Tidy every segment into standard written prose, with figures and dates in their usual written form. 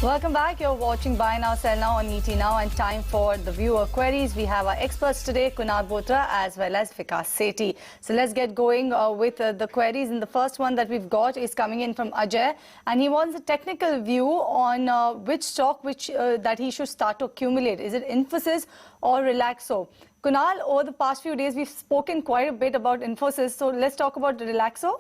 Welcome back. You're watching Buy Now, Sell Now on ET Now, and time for the viewer queries. We have our experts today, Kunal Botra as well as Vikas Sethi. So let's get going with the queries. And the first one that we've got is coming in from Ajay, and he wants a technical view on which stock that he should start to accumulate. Is it Infosys or Relaxo? Kunal, over the past few days, we've spoken quite a bit about Infosys. So let's talk about Relaxo.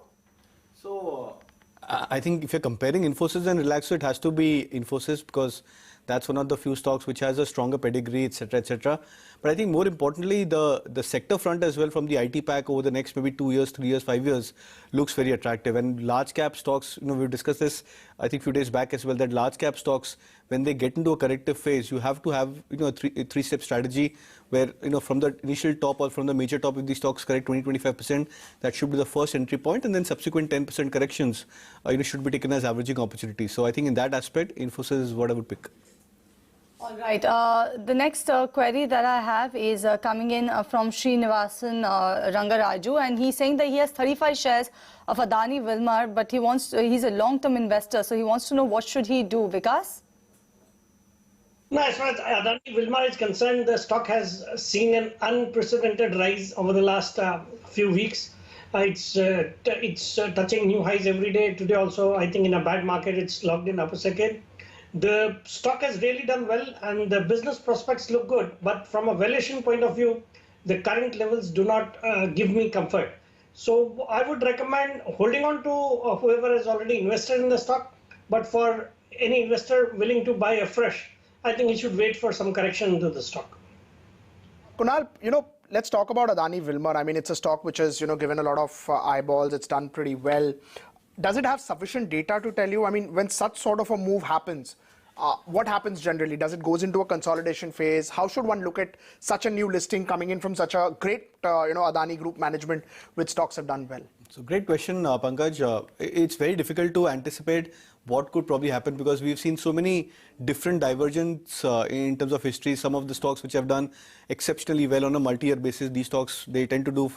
I think if you're comparing Infosys and Relaxo, it has to be Infosys because that's one of the few stocks which has a stronger pedigree, etc., etc. But I think more importantly, the sector front as well from the IT pack over the next maybe 2 years, 3 years, 5 years looks very attractive. And large cap stocks, we've discussed this, I think, a few days back as well, that large cap stocks, when they get into a corrective phase, you have to have, a three-step strategy where, from the initial top or from the major top, if these stocks correct 20-25%, that should be the first entry point, and then subsequent 10% corrections, should be taken as averaging opportunities. So I think in that aspect, Infosys is what I would pick. All right. The next query that I have is coming in from Srinivasan Rangaraju, and he's saying that he has 35 shares of Adani Wilmar, but he's a long-term investor, so he wants to know what should he do. Vikas? No, as far as Adani Wilmar is concerned, the stock has seen an unprecedented rise over the last few weeks. It's touching new highs every day. Today also, I think in a bad market, it's locked in upper second. The stock has really done well and the business prospects look good. But from a valuation point of view, the current levels do not give me comfort. So I would recommend holding on to whoever has already invested in the stock. But for any investor willing to buy afresh, I think he should wait for some correction into the stock. Kunal, let's talk about Adani Wilmar. I mean, it's a stock which has, given a lot of eyeballs. It's done pretty well. Does it have sufficient data to tell you? I mean, when such sort of a move happens, what happens generally? Does it goes into a consolidation phase? How should one look at such a new listing coming in from such a great, Adani Group management, which stocks have done well? So great question, Pankaj. It's very difficult to anticipate what could probably happen because we've seen so many different divergence in terms of history. Some of the stocks which have done exceptionally well on a multi-year basis, these stocks, they tend to do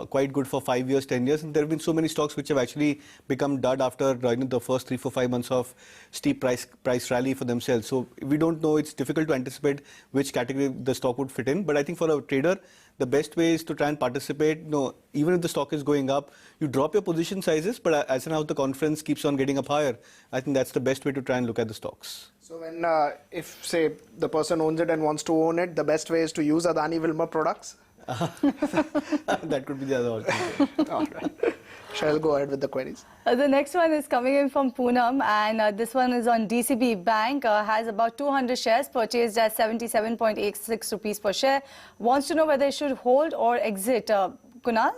quite good for 5 years, 10 years. And there have been so many stocks which have actually become dud after the first 3, 4, 5 months of steep price rally for themselves. So we don't know. It's difficult to anticipate which category the stock would fit in. But I think for a trader, the best way is to try and participate. Even if the stock is going up, you drop your position sizes. But as and how the confidence keeps on getting up higher, I think that's the best way to try and look at the stocks. So when, if say the person owns it and wants to own it, the best way is to use Adani Wilmar products? That could be the other alternative. All right. Shall go ahead with the queries. The next one is coming in from Poonam, and this one is on DCB Bank. Has about 200 shares purchased at 77.86 rupees per share. Wants to know whether it should hold or exit. Kunal?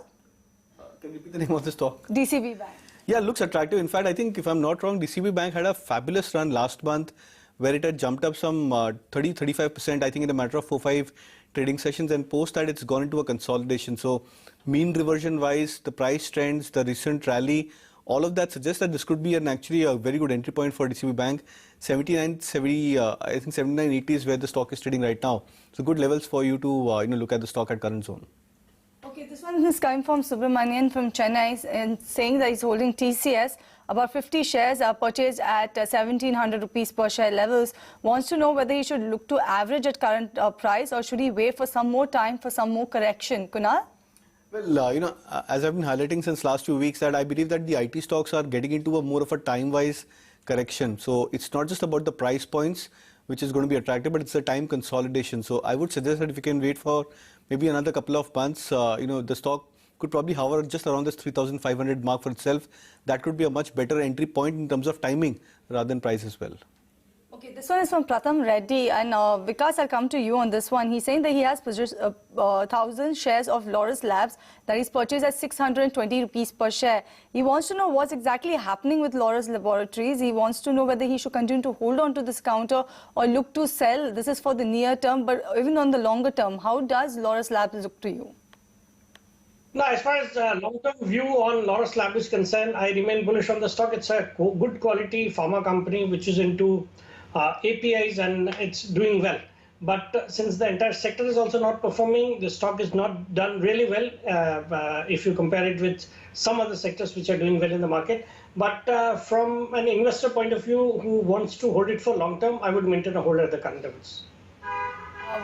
Can you repeat the name of the stock? DCB Bank. Yeah, looks attractive. In fact, I think if I'm not wrong, DCB Bank had a fabulous run last month where it had jumped up some 30-35%, I think, in a matter of 4-5 trading sessions, and post that it's gone into a consolidation. So mean reversion wise, the price trends, the recent rally, all of that suggests that this could be actually a very good entry point for DCB Bank. 79.70, I think 79.80 is where the stock is trading right now. So good levels for you to look at the stock at current zone. Okay, this one is coming from Subramanian from Chennai and saying that he's holding TCS. About 50 shares are purchased at 1,700 rupees per share levels. Wants to know whether he should look to average at current price or should he wait for some more time for some more correction. Kunal? Well, as I've been highlighting since last few weeks, that I believe that the IT stocks are getting into a more of a time-wise correction. So it's not just about the price points, which is going to be attractive, but it's a time consolidation. So I would suggest that if you can wait for maybe another couple of months, the stock could probably hover just around this 3,500 mark for itself. That could be a much better entry point in terms of timing rather than price as well. Okay, this one is from Pratham Reddy, and Vikas, I'll come to you on this one. He's saying that he has purchased 1,000 shares of Laurus Labs that he's purchased at 620 rupees per share. He wants to know what's exactly happening with Laurus Laboratories. He wants to know whether he should continue to hold on to this counter or look to sell. This is for the near term, but even on the longer term, how does Laurus Labs look to you? Now, as far as long-term view on Laurus Labs is concerned, I remain bullish on the stock. It's a good quality pharma company which is into APIs and it's doing well. But since the entire sector is also not performing, the stock is not done really well if you compare it with some other sectors which are doing well in the market. But from an investor point of view who wants to hold it for long term, I would maintain a hold at the current levels.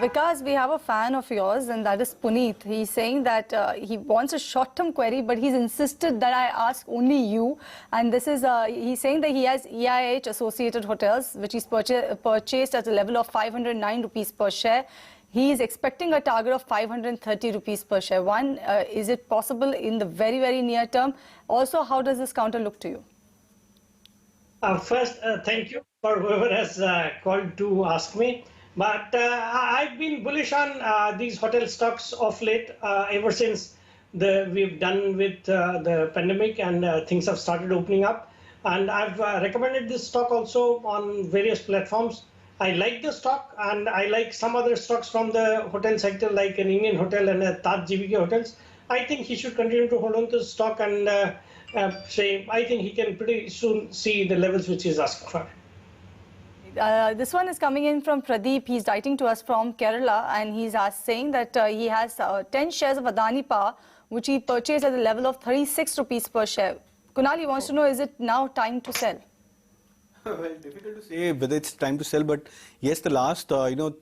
Vikas, we have a fan of yours, and that is Puneet. He's saying that he wants a short-term query, but he's insisted that I ask only you. And this is, he's saying that he has EIH Associated Hotels, which he's purchased at a level of 509 rupees per share. He is expecting a target of 530 rupees per share. One, is it possible in the very, very near term? Also, how does this counter look to you? First, thank you for whoever has called to ask me. But I've been bullish on these hotel stocks of late ever since we've done with the pandemic and things have started opening up. And I've recommended this stock also on various platforms. I like the stock and I like some other stocks from the hotel sector like an Indian hotel and a Taj GVK Hotels. I think he should continue to hold on to the stock and I think he can pretty soon see the levels which he's asking for. This one is coming in from Pradeep. He's writing to us from Kerala, and he's saying that he has 10 shares of Adani Power, which he purchased at the level of 36 rupees per share. Kunal, he wants to know, is it now time to sell? Well, difficult to say whether it's time to sell, but yes, the last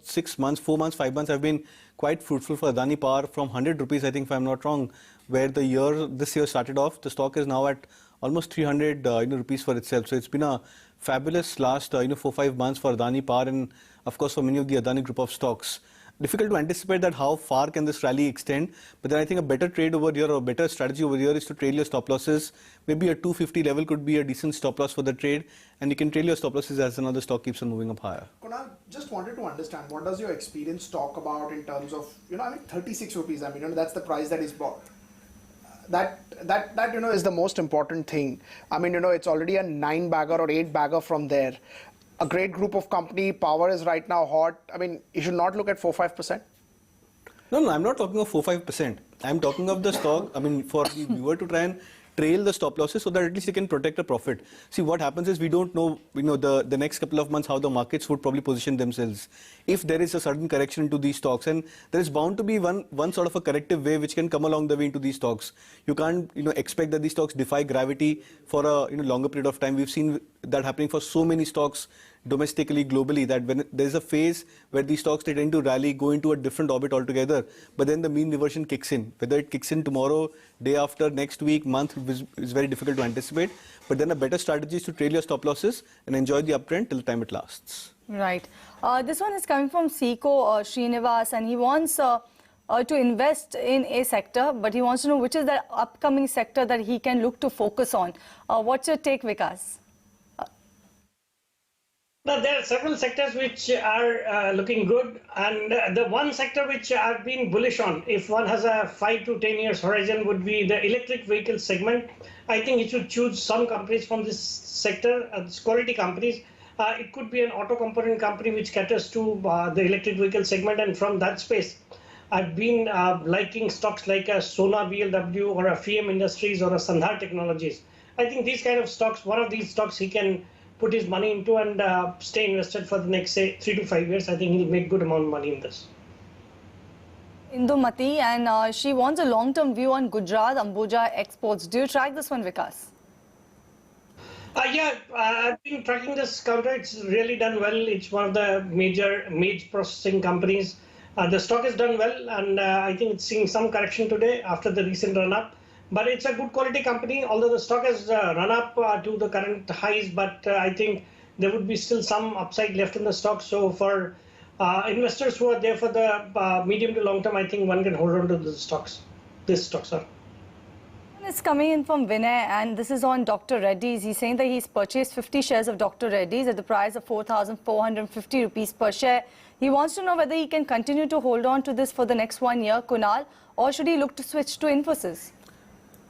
6 months, 4 months, 5 months have been quite fruitful for Adani Power from 100 rupees, I think, if I'm not wrong, where this year started off. The stock is now at almost 300 rupees for itself. So it's been a fabulous last 4-5 months for Adani Power and of course for many of the Adani group of stocks. Difficult to anticipate that how far can this rally extend, but then I think a better trade over here or a better strategy over here is to trail your stop losses. Maybe a 250 level could be a decent stop loss for the trade, and you can trail your stop losses as another stock keeps on moving up higher. Kunal, just wanted to understand, what does your experience talk about in terms of, 36 rupees, that's the price that is bought. That is the most important thing. It's already a 9-bagger or 8-bagger from there. A great group of company, power is right now hot. You should not look at 4-5%. No, I'm not talking of 4-5%. I'm talking of the stock, for the viewer to try and trail the stop losses so that at least you can protect a profit. See, what happens is we don't know, the next couple of months how the markets would probably position themselves. If there is a sudden correction into these stocks, and there is bound to be one sort of a corrective wave which can come along the way into these stocks. You can't, expect that these stocks defy gravity for a longer period of time. We've seen that happening for so many stocks domestically, globally, that when there's a phase where these stocks they tend to rally, go into a different orbit altogether, but then the mean reversion kicks in. Whether it kicks in tomorrow, day after, next week, month is very difficult to anticipate. But then a better strategy is to trail your stop losses and enjoy the uptrend till the time it lasts. Right. This one is coming from Seiko Srinivas, and he wants to invest in a sector, but he wants to know which is the upcoming sector that he can look to focus on. What's your take, Vikas? Now, there are several sectors which are looking good, and the one sector which I've been bullish on, if one has a 5 to 10 years horizon, would be the electric vehicle segment. I think you should choose some companies from this sector, quality companies. It could be an auto component company which caters to the electric vehicle segment, and from that space, I've been liking stocks like a Sona BLW or a FEM Industries or a Sandhar Technologies. I think these kind of stocks, one of these stocks he can put his money into and stay invested for the next, say, 3 to 5 years. I think he'll make good amount of money in this. Indumati, and she wants a long-term view on Gujarat Ambuja Exports. Do you track this one, Vikas? Yeah, I've been tracking this counter. It's really done well. It's one of the major processing companies. The stock has done well, and I think it's seeing some correction today after the recent run-up. But it's a good quality company, although the stock has run up to the current highs, but I think there would be still some upside left in the stock. So for investors who are there for the medium to long term, I think one can hold on to the stocks. This stock, sir. It's coming in from Vinay, and this is on Dr. Reddys. He's saying that he's purchased 50 shares of Dr. Reddys at the price of 4,450 rupees per share. He wants to know whether he can continue to hold on to this for the next 1 year, Kunal, or should he look to switch to Infosys?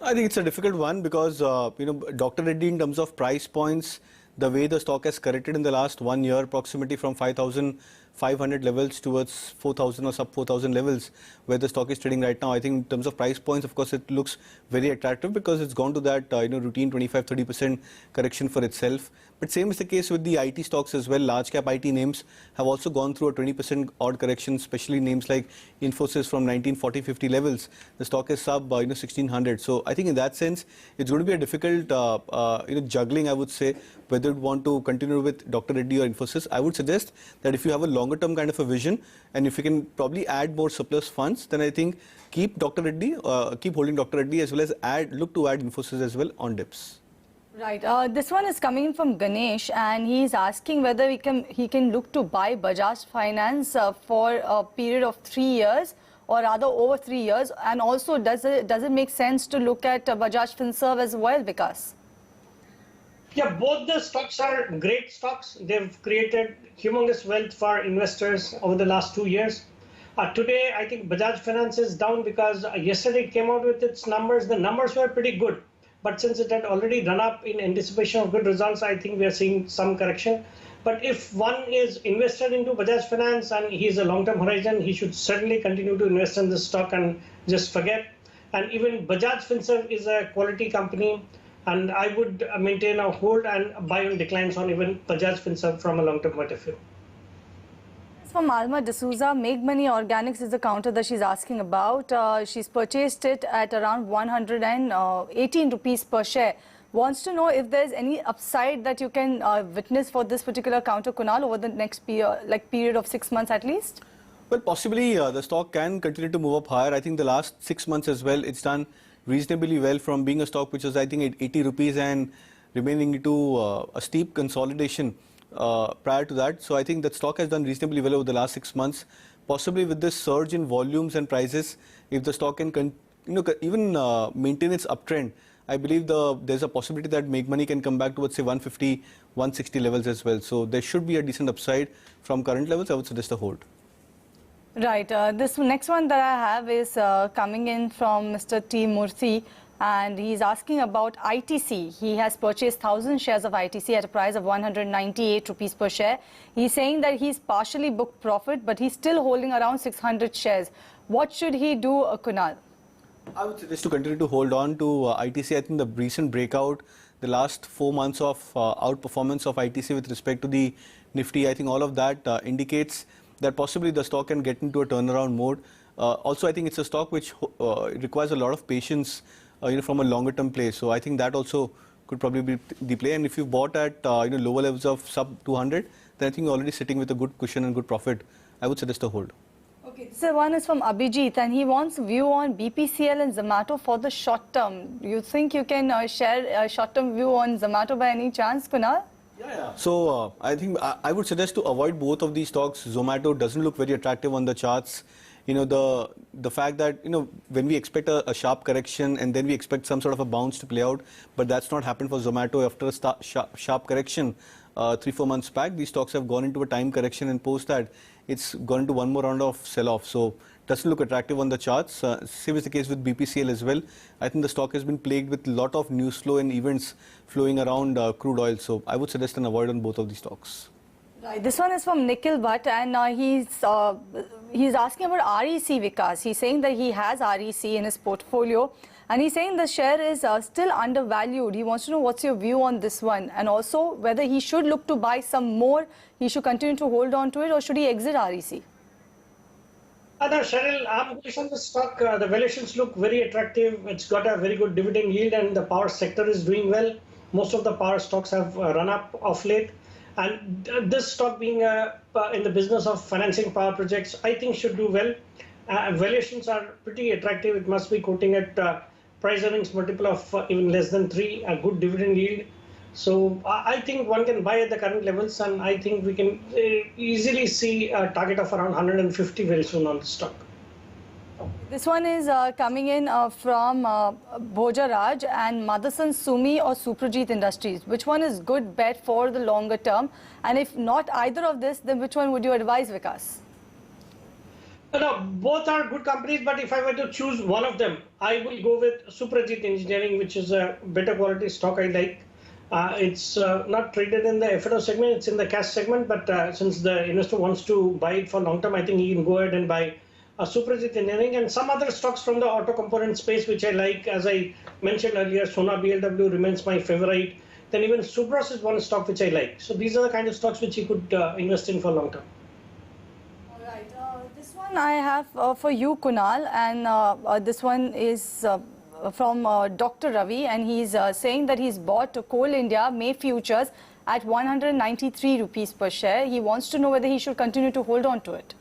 I think it's a difficult one because, Dr. Reddy in terms of price points, the way the stock has corrected in the last 1 year, approximately from 5,000 500 levels towards 4,000 or sub 4,000 levels where the stock is trading right now. I think in terms of price points, of course, it looks very attractive because it's gone to that routine 25-30% correction for itself. But same is the case with the IT stocks as well. Large cap IT names have also gone through a 20% odd correction, especially names like Infosys from 1940-50 levels. The stock is sub 1600. So I think in that sense, it's going to be a difficult juggling, I would say, whether you want to continue with Dr. Reddy or Infosys. I would suggest that if you have a longer term kind of a vision and if you can probably add more surplus funds, then I think keep Dr. Reddy, keep holding Dr. Reddy as well as look to add Infosys as well on dips. Right. This one is coming in from Ganesh, and he's asking whether he can look to buy Bajaj Finance for a period of 3 years, or rather over 3 years. And also, does it make sense to look at Bajaj Finserv as well, Vikas? Yeah, both the stocks are great stocks. They've created humongous wealth for investors over the last 2 years. Today, I think Bajaj Finance is down because yesterday it came out with its numbers. The numbers were pretty good. But since it had already run up in anticipation of good results, I think we are seeing some correction. But if one is invested into Bajaj Finance and he is a long-term horizon, he should certainly continue to invest in this stock and just forget. And even Bajaj Finserv is a quality company, and I would maintain a hold and buy on declines on even Bajaj Finserv from a long-term point of view. From Alma D'Souza, Make Money Organics is the counter that she's asking about. She's purchased it at around 118 rupees per share. Wants to know if there's any upside that you can witness for this particular counter, Kunal, over the next period of 6 months at least? Well, possibly the stock can continue to move up higher. I think the last 6 months as well, it's done reasonably well from being a stock which was, I think, at 80 rupees and remaining into a steep consolidation prior to that. So I think that stock has done reasonably well over the last 6 months. Possibly with this surge in volumes and prices, if the stock can even maintain its uptrend, I believe there's a possibility that Make Money can come back towards say 150, 160 levels as well. So there should be a decent upside from current levels. I would suggest a hold. Right. This next one that I have is coming in from Mr. T. Murthy, and he's asking about ITC. He has purchased 1,000 shares of ITC at a price of 198 rupees per share. He's saying that he's partially booked profit, but he's still holding around 600 shares. What should he do, Kunal? I would suggest to continue to hold on to ITC. I think the recent breakout, the last 4 months of outperformance of ITC with respect to the Nifty, I think all of that indicates that possibly the stock can get into a turnaround mode. Also, I think it's a stock which requires a lot of patience from a longer term play. So I think that also could probably be the play. And if you bought at lower levels of sub 200, then I think you're already sitting with a good cushion and good profit. I would suggest a hold. Okay, so one is from Abhijit, and he wants a view on BPCL and Zomato for the short term. You think you can share a short term view on Zomato by any chance, Kunal? Yeah. So I think I would suggest to avoid both of these stocks. Zomato doesn't look very attractive on the charts. The fact that when we expect a sharp correction and then we expect some sort of a bounce to play out, but that's not happened for Zomato after a sharp correction 3-4 months back. These stocks have gone into a time correction, and post that it's gone into one more round of sell-off. So doesn't look attractive on the charts. Same is the case with BPCL as well. I think the stock has been plagued with a lot of news flow and events flowing around crude oil. So I would suggest an avoid on both of these stocks. Right. This one is from Nikhil Bhatt, and he's asking about REC, Vikas. He's saying that he has REC in his portfolio, and he's saying the share is still undervalued. He wants to know what's your view on this one, and also whether he should look to buy some more, he should continue to hold on to it, or should he exit REC? No, Cheryl, I'm bullish on the stock. The valuations look very attractive. It's got a very good dividend yield, and the power sector is doing well. Most of the power stocks have run up of late. And this stock being in the business of financing power projects, I think should do well. Valuations are pretty attractive. It must be quoting at price earnings multiple of even less than 3, a good dividend yield. So I think one can buy at the current levels, and I think we can easily see a target of around 150 very soon on the stock. This one is coming in from Bhoja Raj and Motherson Sumi or Suprajeet Industries. Which one is good bet for the longer term? And if not either of this, then which one would you advise, Vikas? No, both are good companies, but if I were to choose one of them, I will go with Suprajeet Engineering, which is a better quality stock I like. It's not traded in the F&O segment, it's in the cash segment, but since the investor wants to buy it for long term, I think he can go ahead and buy Suprajeet Engineering and some other stocks from the auto component space, which I like. As I mentioned earlier, Sona BLW remains my favorite. Then even Subros is one stock which I like. So these are the kind of stocks which you could invest in for long term. All right. This one I have for you, Kunal, and this one is from Dr. Ravi, and he's saying that he's bought Coal India May futures at 193 rupees per share. He wants to know whether he should continue to hold on to it.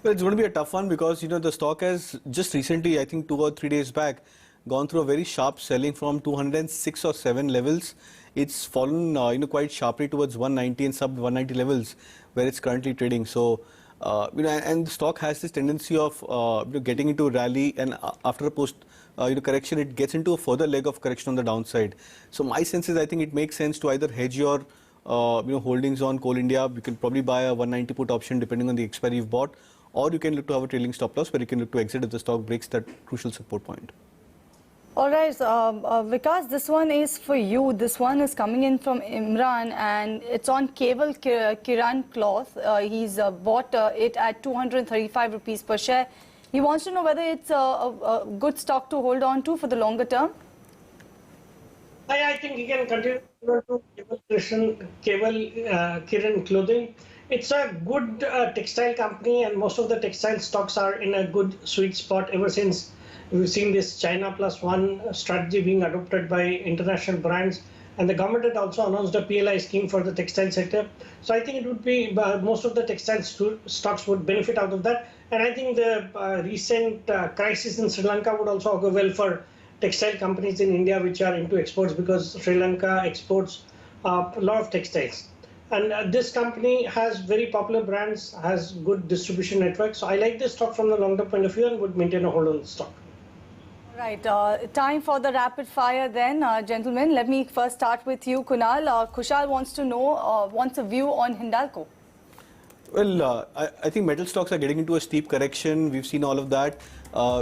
Well, it's going to be a tough one because, the stock has just recently, I think 2 or 3 days back, gone through a very sharp selling from 206 or 7 levels. It's fallen, quite sharply towards 190 and sub 190 levels where it's currently trading. So, and the stock has this tendency of, getting into a rally, and after a post, correction, it gets into a further leg of correction on the downside. So my sense is I think it makes sense to either hedge your, holdings on Coal India. You can probably buy a 190 put option depending on the expiry you've bought, or you can look to have a trailing stop loss where you can look to exit if the stock breaks that crucial support point. All right, Vikas, this one is for you. This one is coming in from Imran, and it's on Keval Kiran Cloth. He's bought it at 235 rupees per share. He wants to know whether it's a good stock to hold on to for the longer term. I think you can continue to Keval Kiran Clothing. It's a good textile company, and most of the textile stocks are in a good sweet spot ever since we've seen this China plus one strategy being adopted by international brands, and the government had also announced a PLI scheme for the textile sector. So I think it would be most of the textile stocks would benefit out of that, and I think the recent crisis in Sri Lanka would also go well for textile companies in India which are into exports, because Sri Lanka exports a lot of textiles. And this company has very popular brands, has good distribution network. So I like this stock from the long-term point of view and would maintain a hold on the stock. Right. Time for the rapid fire then, gentlemen. Let me first start with you, Kunal. Kushal wants to know, wants a view on Hindalco. Well, I think metal stocks are getting into a steep correction. We've seen all of that.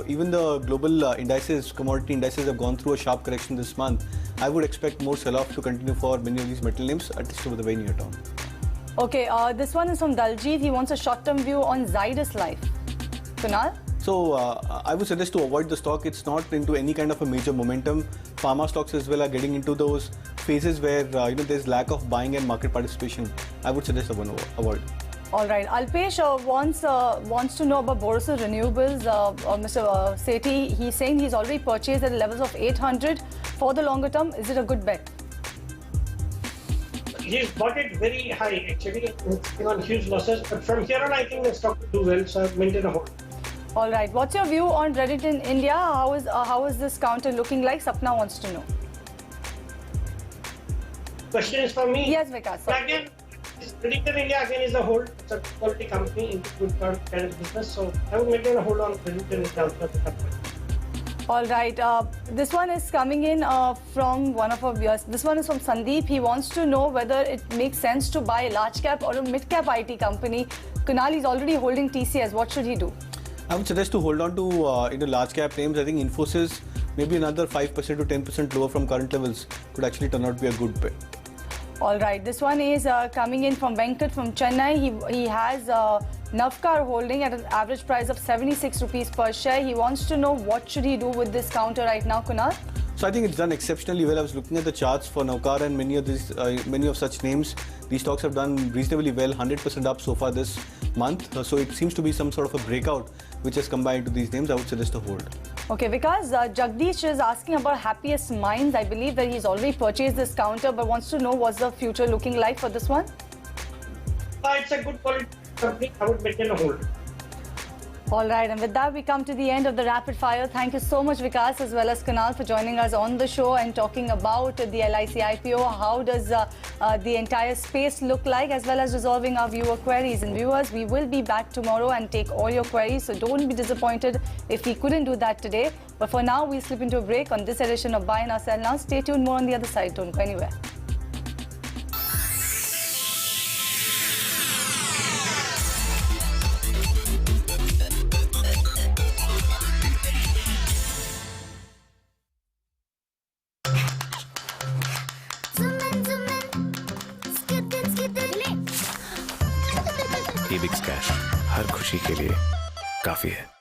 Even the global indices, commodity indices have gone through a sharp correction this month. I would expect more sell-off to continue for many of these metal names, at least over the very near term. Okay, this one is from Daljit. He wants a short-term view on Zydus Life. Kunal? So I would suggest to avoid the stock. It's not into any kind of a major momentum. Pharma stocks as well are getting into those phases where there's lack of buying and market participation. I would suggest avoid. All right. Alpesh wants to know about Borosil Renewables. Mr. Sethi, he's saying he's already purchased at levels of 800 for the longer term. Is it a good bet? He's bought it very high, actually. It's on huge losses. But from here on, I think the stock will do well, so I've maintained a hold. All right. What's your view on Reddit in India? How is this counter looking like? Sapna wants to know. Question is for me. Yes, Vikas. Again, Reddit in India again is a hold. It's a quality company into good kind of business. So I would maintain a hold on Reddit in India. All right. This one is coming in from one of our viewers. This one is from Sandeep. He wants to know whether it makes sense to buy a large cap or a mid cap IT company. Kunal is already holding TCS. What should he do? I would suggest to hold on to large cap names. I think Infosys, maybe another 5% to 10% lower from current levels, could actually turn out to be a good bet. All right. This one is coming in from Venkat from Chennai. He has Navkar holding at an average price of 76 rupees per share. He wants to know what should he do with this counter right now, Kunal? So I think it's done exceptionally well. I was looking at the charts for Navkar and many of such names. These stocks have done reasonably well, 100% up so far this month. So it seems to be some sort of a breakout which has come by into these names. I would suggest a hold. Okay, because Jagdish is asking about Happiest Minds. I believe that he's already purchased this counter, but wants to know what's the future looking like for this one. It's a good quality company. I would maintain a hold. All right, and with that, we come to the end of the rapid fire. Thank you so much, Vikas, as well as Kunal, for joining us on the show and talking about the LIC IPO. How does the entire space look like, as well as resolving our viewer queries. And viewers, we will be back tomorrow and take all your queries. So don't be disappointed if we couldn't do that today. But for now, we'll slip into a break on this edition of Buy Now, Sell Now. Stay tuned, more on the other side. Don't go anywhere. Zoom in, zoom Magics cash हर खुशी के लिए काफी है।